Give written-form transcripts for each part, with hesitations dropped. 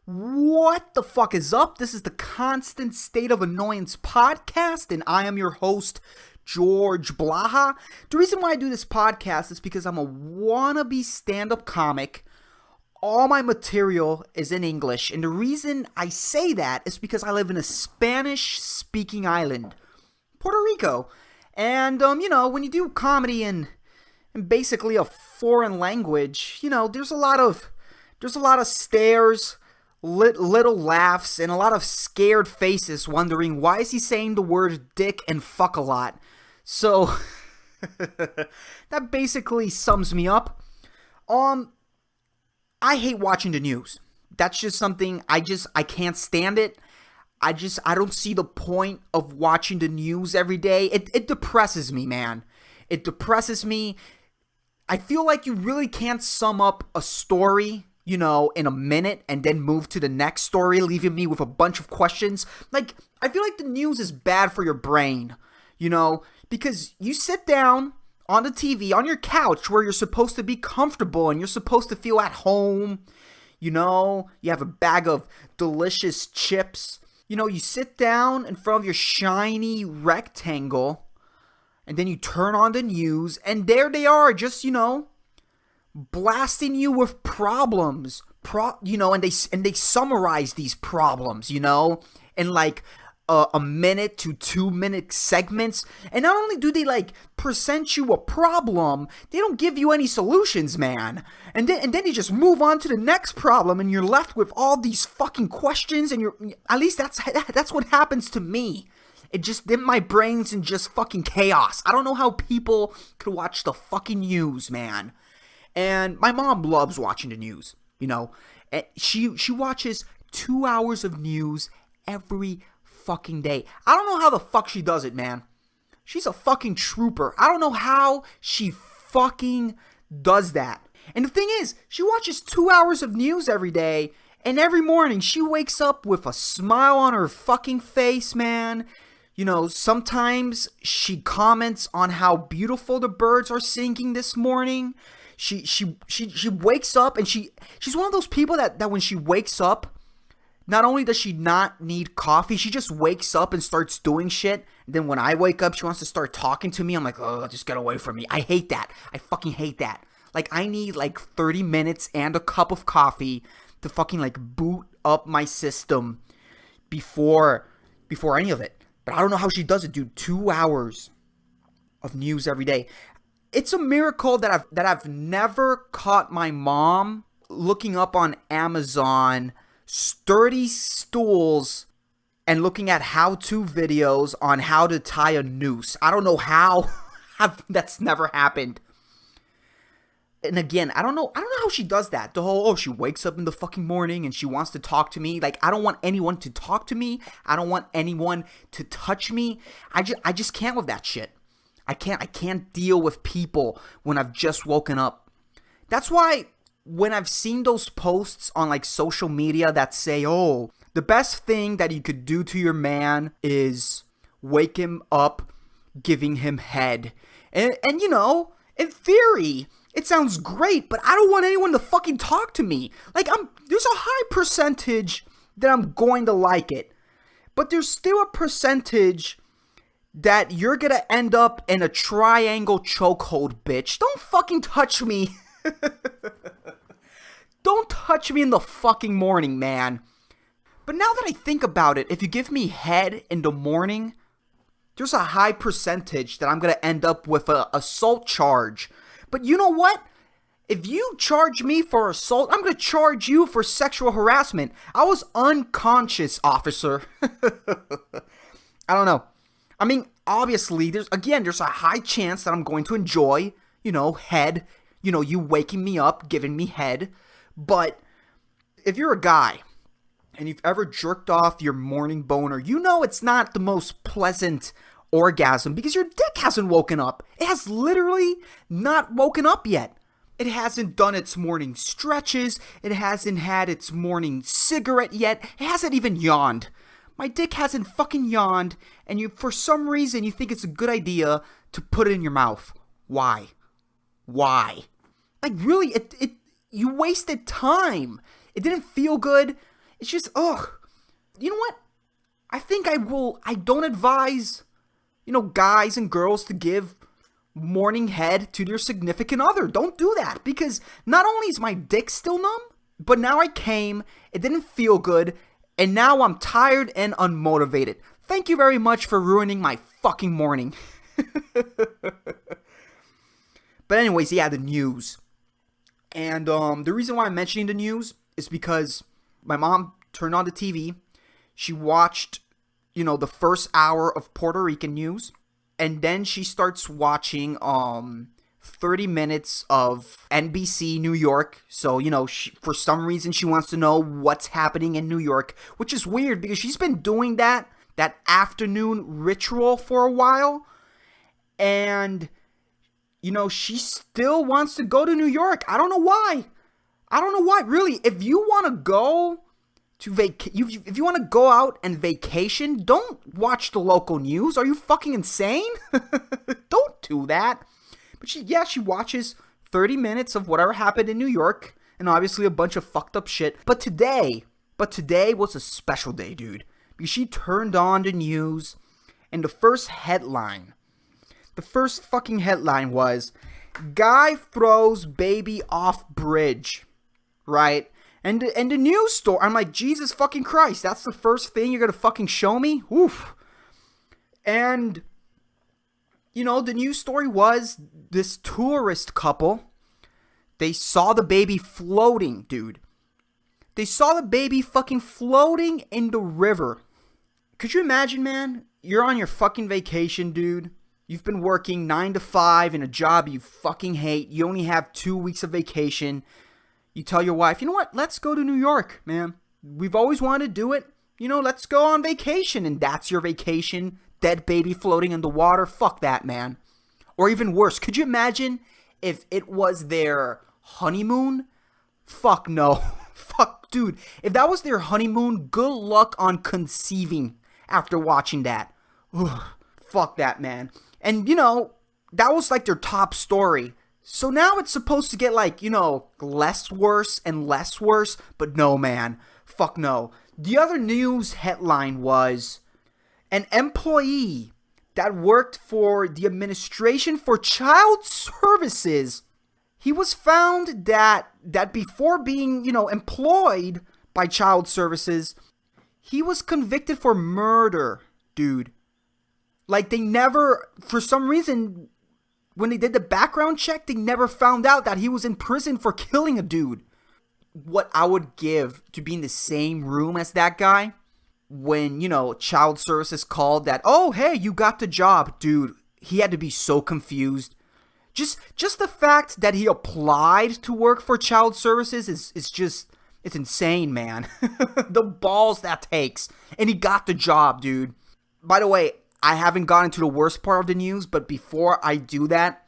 What the fuck is up? This is the Constant State of Annoyance podcast, and I am your host, George Blaha. The reason why I do this podcast is because I'm a wannabe stand-up comic. All my material is in English, and the reason I say that is because I live in a Spanish-speaking island, Puerto Rico. And, when you do comedy in basically a foreign language, there's a lot of stares, little laughs, and a lot of scared faces wondering, why is he saying the word dick and fuck a lot? So, that basically sums me up. I hate watching the news. That's just something I can't stand it. I don't see the point of watching the news every day. It depresses me, man. It depresses me. I feel like you really can't sum up a story, in a minute and then move to the next story, leaving me with a bunch of questions. Like, I feel like the news is bad for your brain, because you sit down on the TV, on your couch where you're supposed to be comfortable and you're supposed to feel at home, you have a bag of delicious chips, you sit down in front of your shiny rectangle and then you turn on the news and there they are, just, blasting you with problems, and they summarize these problems, in like a minute to 2 minute segments. And not only do they present you a problem, they don't give you any solutions, man. And then you just move on to the next problem, and you're left with all these fucking questions. And at least that's what happens to me. Then my brain's in just fucking chaos. I don't know how people could watch the fucking news, man. And my mom loves watching the news, She watches 2 hours of news every fucking day. I don't know how the fuck she does it, man. She's a fucking trooper. I don't know how she fucking does that. And the thing is, she watches 2 hours of news every day, and every morning she wakes up with a smile on her fucking face, man. Sometimes she comments on how beautiful the birds are singing this morning. She wakes up, and she's one of those people that when she wakes up, not only does she not need coffee, she just wakes up and starts doing shit. And then when I wake up, she wants to start talking to me. I'm like, oh, just get away from me. I hate that. I fucking hate that. I need 30 minutes and a cup of coffee to fucking boot up my system before any of it. But I don't know how she does it, dude. 2 hours of news every day. It's a miracle that I've never caught my mom looking up on Amazon sturdy stools and looking at how-to videos on how to tie a noose. I don't know how. That's never happened. And again, I don't know how she does that. The whole, she wakes up in the fucking morning and she wants to talk to me. I don't want anyone to talk to me. I don't want anyone to touch me. I just can't with that shit. I can't deal with people when I've just woken up. That's why when I've seen those posts on social media that say, oh, the best thing that you could do to your man is wake him up, giving him head. And in theory, it sounds great, but I don't want anyone to fucking talk to me. There's a high percentage that I'm going to like it, but there's still a percentage that you're gonna end up in a triangle chokehold, bitch. Don't fucking touch me. Don't touch me in the fucking morning, man. But now that I think about it, if you give me head in the morning, there's a high percentage that I'm gonna end up with an assault charge. But you know what? If you charge me for assault, I'm gonna charge you for sexual harassment. I was unconscious, officer. I don't know. I mean, obviously, there's a high chance that I'm going to enjoy, head, you waking me up, giving me head. But if you're a guy and you've ever jerked off your morning boner, it's not the most pleasant orgasm because your dick hasn't woken up. It has literally not woken up yet. It hasn't done its morning stretches. It hasn't had its morning cigarette yet. It hasn't even yawned. My dick hasn't fucking yawned, and for some reason you think it's a good idea to put it in your mouth. Why? Really, you wasted time. It didn't feel good. It's just, ugh. You know what? I think I don't advise, guys and girls to give morning head to their significant other. Don't do that, because not only is my dick still numb, but now I came, it didn't feel good, and now I'm tired and unmotivated. Thank you very much for ruining my fucking morning. But anyways, yeah, the news. And the reason why I'm mentioning the news is because my mom turned on the TV. She watched, the first hour of Puerto Rican news. And then she starts watching 30 minutes of NBC New York. So, for some reason she wants to know what's happening in New York, which is weird because she's been doing that afternoon ritual for a while. And, she still wants to go to New York. I don't know why. Really, if you want to go to if you want to go out and vacation, don't watch the local news. Are you fucking insane? Don't do that. But she watches 30 minutes of whatever happened in New York, and obviously a bunch of fucked up shit. But today was a special day, dude. Because she turned on the news, and the first fucking headline was, guy throws baby off bridge, right? And the news story, I'm like, Jesus fucking Christ, that's the first thing you're gonna fucking show me? Oof. And, the news story was this tourist couple, they saw the baby floating, dude. They saw the baby fucking floating in the river. Could you imagine, man? You're on your fucking vacation, dude. You've been working 9 to 5 in a job you fucking hate. You only have 2 weeks of vacation. You tell your wife, you know what? Let's go to New York, man. We've always wanted to do it. Let's go on vacation. And that's your vacation. Dead baby floating in the water. Fuck that, man. Or even worse, could you imagine if it was their honeymoon? Fuck no. Fuck, dude. If that was their honeymoon, good luck on conceiving after watching that. Ugh, fuck that, man. And, that was like their top story. So now it's supposed to get less worse and less worse. But no, man. Fuck no. The other news headline was an employee that worked for the Administration for Child Services. He was found that before being, employed by Child Services, he was convicted for murder, dude. Like, they never, for some reason, when they did the background check, they never found out that he was in prison for killing a dude. What I would give to be in the same room as that guy when, Child Services called that, oh, hey, you got the job, dude. He had to be so confused. Just the fact that he applied to work for Child Services it's insane, man. The balls that takes. And he got the job, dude. By the way, I haven't gotten to the worst part of the news, but before I do that,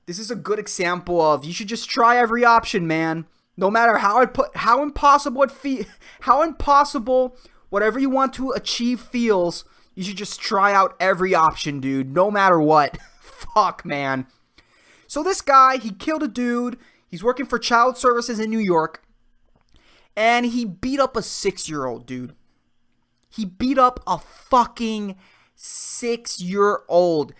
this is a good example of you should just try every option, man. No matter how impossible whatever you want to achieve feels, you should just try out every option, dude. No matter what. Fuck, man. So this guy, he killed a dude. He's working for Child Services in New York. And he beat up a 6-year-old, dude. He beat up a fucking 6-year-old.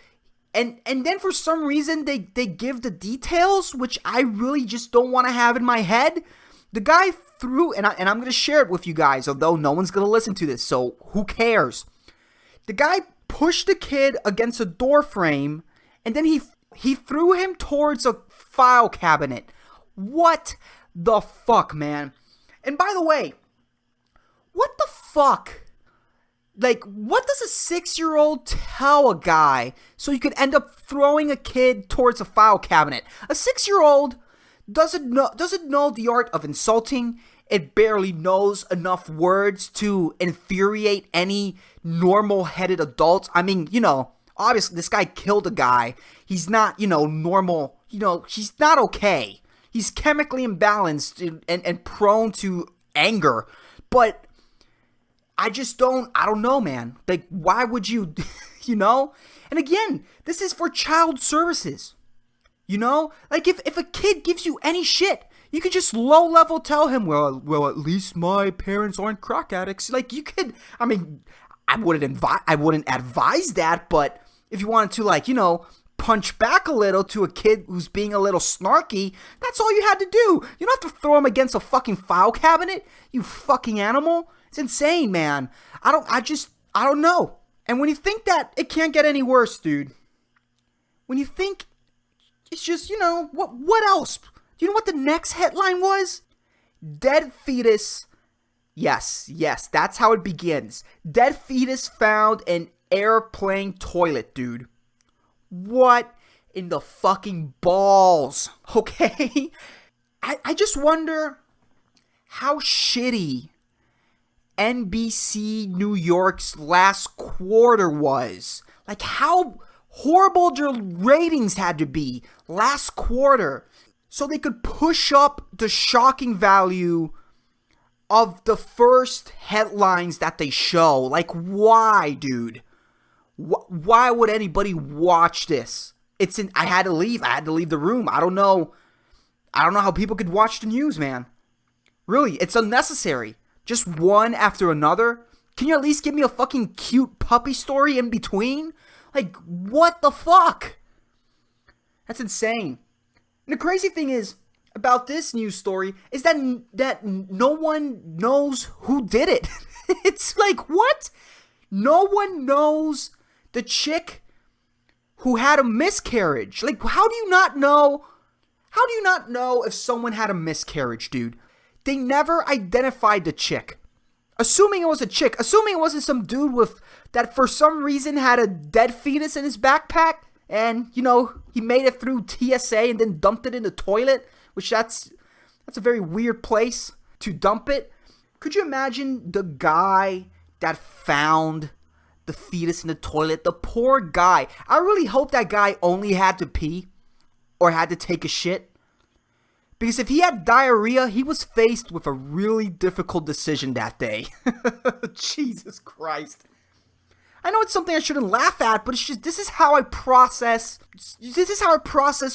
And then for some reason, they give the details, which I really just don't want to have in my head. The guy threw, and I'm going to share it with you guys, although no one's going to listen to this, so who cares? The guy pushed the kid against a door frame, and then he threw him towards a file cabinet. What the fuck, man? And by the way, what the fuck? Like, what does a 6-year-old tell a guy so you could end up throwing a kid towards a file cabinet? A 6-year-old doesn't know the art of insulting. It barely knows enough words to infuriate any normal-headed adult. I mean, obviously this guy killed a guy. He's not, normal. He's not okay. He's chemically imbalanced and prone to anger. But I don't know, man. Like, why would you, And again, this is for Child Services. Like, if a kid gives you any shit, You could just low level tell him, well, at least my parents aren't crack addicts. Like, you could, I mean, I wouldn't advise that, but if you wanted to, like, punch back a little to a kid who's being a little snarky, that's all you had to do. You don't have to throw him against a fucking file cabinet, you fucking animal. It's insane, man. I don't know. And when you think that it can't get any worse, dude, when you think it's just, what else? Do you know what the next headline was? Dead fetus. Yes, that's how it begins. Dead fetus found in airplane toilet, dude. What in the fucking balls? Okay? I just wonder how shitty NBC New York's last quarter was. Like, how horrible their ratings had to be last quarter so they could push up the shocking value of the first headlines that they show. Like, why, dude? Why would anybody watch this? I had to leave the room. I don't know how people could watch the news, man. Really, it's unnecessary. Just one after another. Can you at least give me a fucking cute puppy story in between? Like, what the fuck? That's insane. And the crazy thing is about this news story is that no one knows who did it. It's like, what? No one knows the chick who had a miscarriage. Like, how do you not know? How do you not know if someone had a miscarriage, dude? They never identified the chick. Assuming it was a chick. Assuming it wasn't some dude that for some reason had a dead fetus in his backpack. And, he made it through TSA and then dumped it in the toilet. Which that's a very weird place to dump it. Could you imagine the guy that found the fetus in the toilet? The poor guy. I really hope that guy only had to pee or had to take a shit. Because if he had diarrhea, he was faced with a really difficult decision that day. Jesus Christ. I know it's something I shouldn't laugh at, but it's just, this is how I process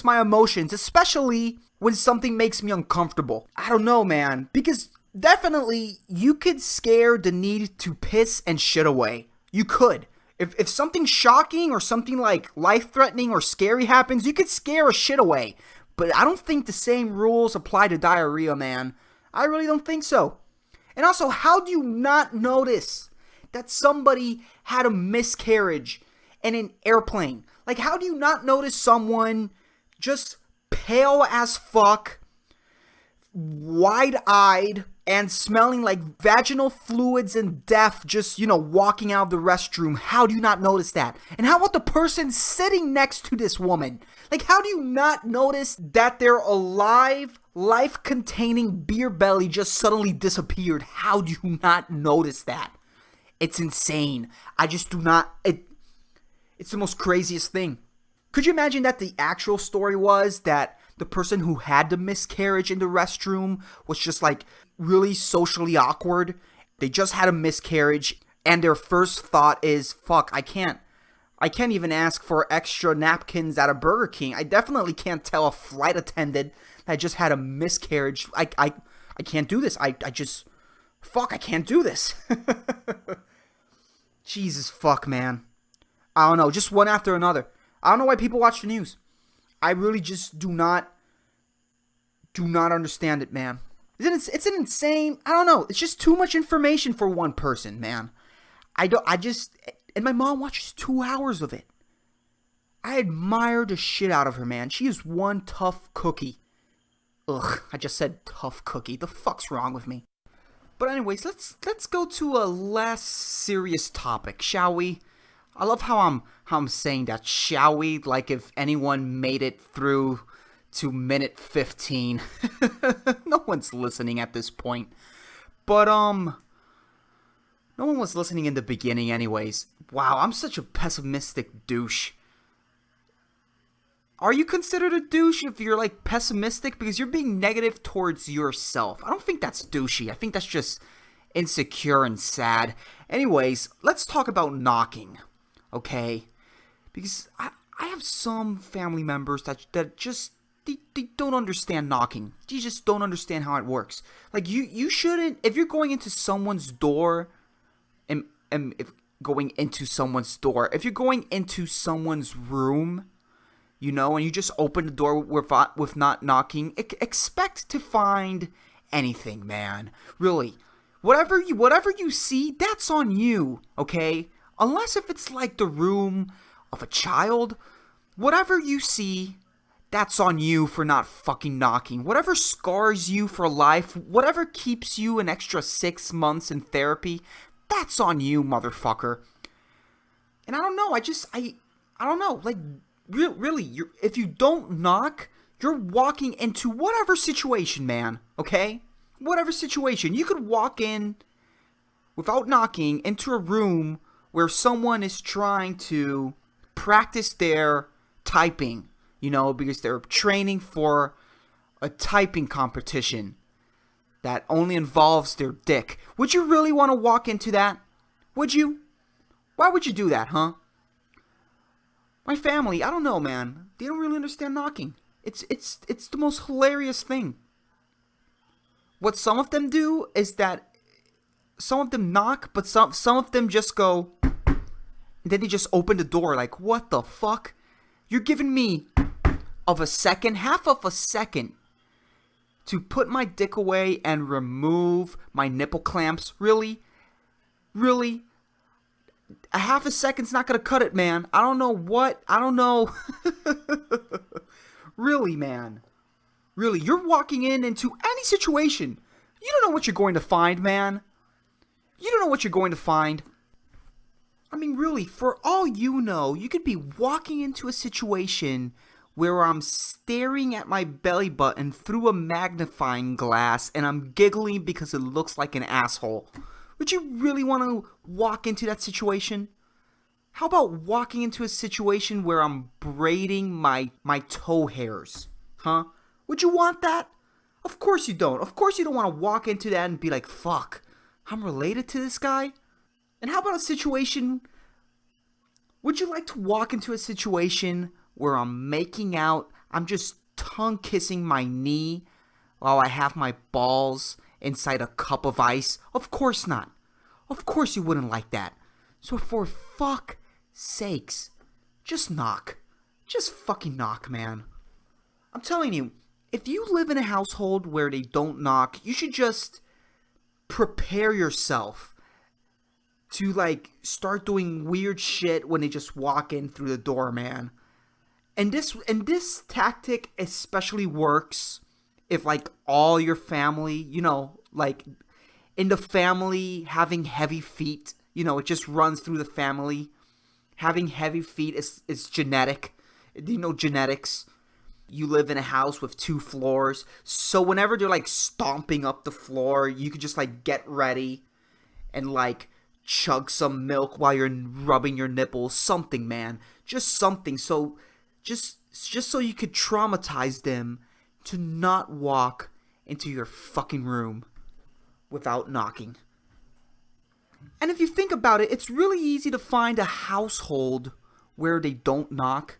my emotions, especially when something makes me uncomfortable. I don't know, man, because definitely you could scare the need to piss and shit away. You could. If something shocking or something like life-threatening or scary happens, you could scare a shit away. But I don't think the same rules apply to diarrhea, man. I really don't think so. And also, how do you not notice that somebody had a miscarriage in an airplane? Like, how do you not notice someone just pale as fuck, wide-eyed, and smelling like vaginal fluids and death just, walking out of the restroom? How do you not notice that? And how about the person sitting next to this woman? Like, how do you not notice that their alive, life-containing beer belly just suddenly disappeared? How do you not notice that? It's insane. I just do not. It's the most craziest thing. Could you imagine that the actual story was that the person who had the miscarriage in the restroom was just like really socially awkward? They just had a miscarriage and their first thought is, fuck, I can't even ask for extra napkins at a Burger King. I definitely can't tell a flight attendant that I just had a miscarriage. I can't do this. I can't do this. Jesus fuck, man. I don't know. Just one after another. I don't know why people watch the news. I really just do not understand it, man. It's an insane, I don't know. It's just too much information for one person, man. And my mom watches 2 hours of it. I admire the shit out of her, man. She is one tough cookie. Ugh, I just said tough cookie. The fuck's wrong with me? But anyways, let's go to a less serious topic, shall we? I love how I'm saying that, shall we? Like if anyone made it through to minute 15. No one's listening at this point. But no one was listening in the beginning anyways. Wow, I'm such a pessimistic douche. Are you considered a douche if you're like pessimistic? Because you're being negative towards yourself. I don't think that's douchey. I think that's just insecure and sad. Anyways, let's talk about knocking. Okay? Because I have some family members that just they don't understand knocking. You just don't understand how it works. Like, you shouldn't, if you're going into someone's door, and if going into someone's door, if you're going into someone's room, you know, and you just open the door with not knocking, expect to find anything, man. Really. Whatever you see, that's on you, okay? Unless if it's like the room of a child, whatever you see, that's on you for not fucking knocking. Whatever scars you for life, whatever keeps you an extra 6 months in therapy, that's on you, motherfucker. And I don't know, I don't know, like, really, if you don't knock, you're walking into whatever situation, man, okay? Whatever situation. You could walk in, without knocking, into a room where someone is trying to practice their typing, you know, because they're training for a typing competition that only involves their dick. Would you really want to walk into that? Would you? Why would you do that, huh? My family, I don't know, man. They don't really understand knocking. It's the most hilarious thing. What some of them do is that some of them knock, but some of them just go, and then they just open the door like, what the fuck? You're giving me half of a second to put my dick away and remove my nipple clamps? Really? Really? A half a second's not gonna cut it, man. I don't know. Really, man. Really, you're walking into any situation. You don't know what you're going to find, man. You don't know what you're going to find. I mean, really, for all you know, you could be walking into a situation where I'm staring at my belly button through a magnifying glass and I'm giggling because it looks like an asshole. Would you really want to walk into that situation? How about walking into a situation where I'm braiding my toe hairs? Huh? Would you want that? Of course you don't. Of course you don't want to walk into that and be like, fuck, I'm related to this guy? And how about a situation, would you like to walk into a situation where I'm making out, I'm just tongue kissing my knee while I have my balls inside a cup of ice? Of course not. Of course you wouldn't like that. So for fuck's sakes, just knock. Just fucking knock, man. I'm telling you, if you live in a household where they don't knock, you should just prepare yourself to, like, start doing weird shit when they just walk in through the door, man. And this tactic especially works if, like, all your family, you know, like, in the family having heavy feet, you know, it just runs through the family. Having heavy feet is genetic. You know, genetics. You live in a house with 2 floors, so whenever they're, like, stomping up the floor, you could just, like, get ready and, like, chug some milk while you're rubbing your nipples. Something, man. Just something. So, just so you could traumatize them to not walk into your fucking room without knocking. And if you think about it, it's really easy to find a household where they don't knock.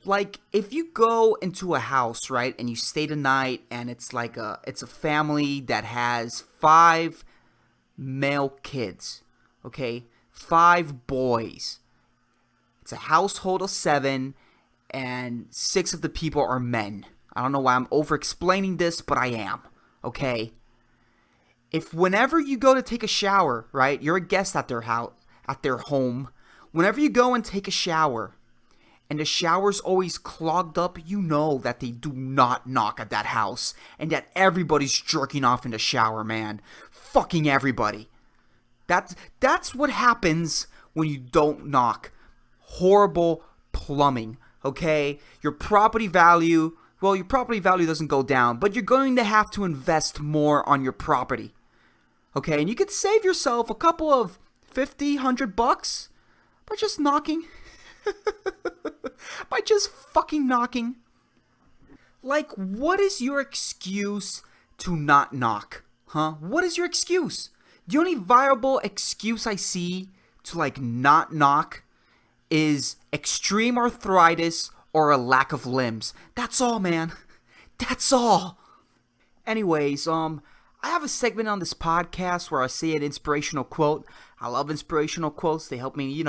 Like, if you go into a house, right, and you stay the night, and it's like it's a family that has 5 male kids, okay, 5 boys. It's a household of 7, and 6 of the people are men. I don't know why I'm over-explaining this, but I am, okay? If whenever you go to take a shower, right, you're a guest at their house, at their home, whenever you go and take a shower, and the shower's always clogged up, you know that they do not knock at that house, and that everybody's jerking off in the shower, man. Fucking everybody. That's what happens when you don't knock. Horrible plumbing, okay? Your property value doesn't go down, but you're going to have to invest more on your property. Okay, and you could save yourself a couple of $50-100 by just knocking. By just fucking knocking. Like, what is your excuse to not knock? Huh? What is your excuse? The only viable excuse I see to, like, not knock is extreme arthritis or a lack of limbs. That's all, man. That's all. Anyways, I have a segment on this podcast where I say an inspirational quote. I love inspirational quotes. They help me,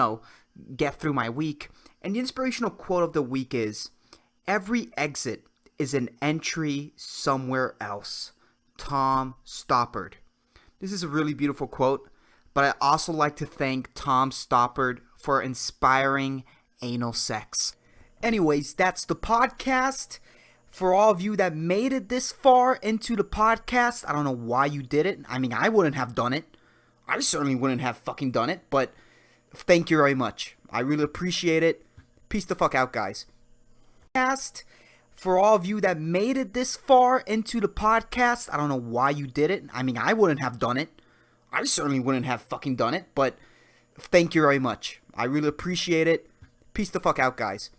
get through my week. And the inspirational quote of the week is, "Every exit is an entry somewhere else." Tom Stoppard. This is a really beautiful quote, but I also like to thank Tom Stoppard for inspiring anal sex. Anyways, that's the podcast. For all of you that made it this far into the podcast, I don't know why you did it. I mean, I wouldn't have done it. I certainly wouldn't have fucking done it, but thank you very much. I really appreciate it. Peace the fuck out, guys. For all of you that made it this far into the podcast, I don't know why you did it. I mean, I wouldn't have done it. I certainly wouldn't have fucking done it, but thank you very much. I really appreciate it. Peace the fuck out, guys.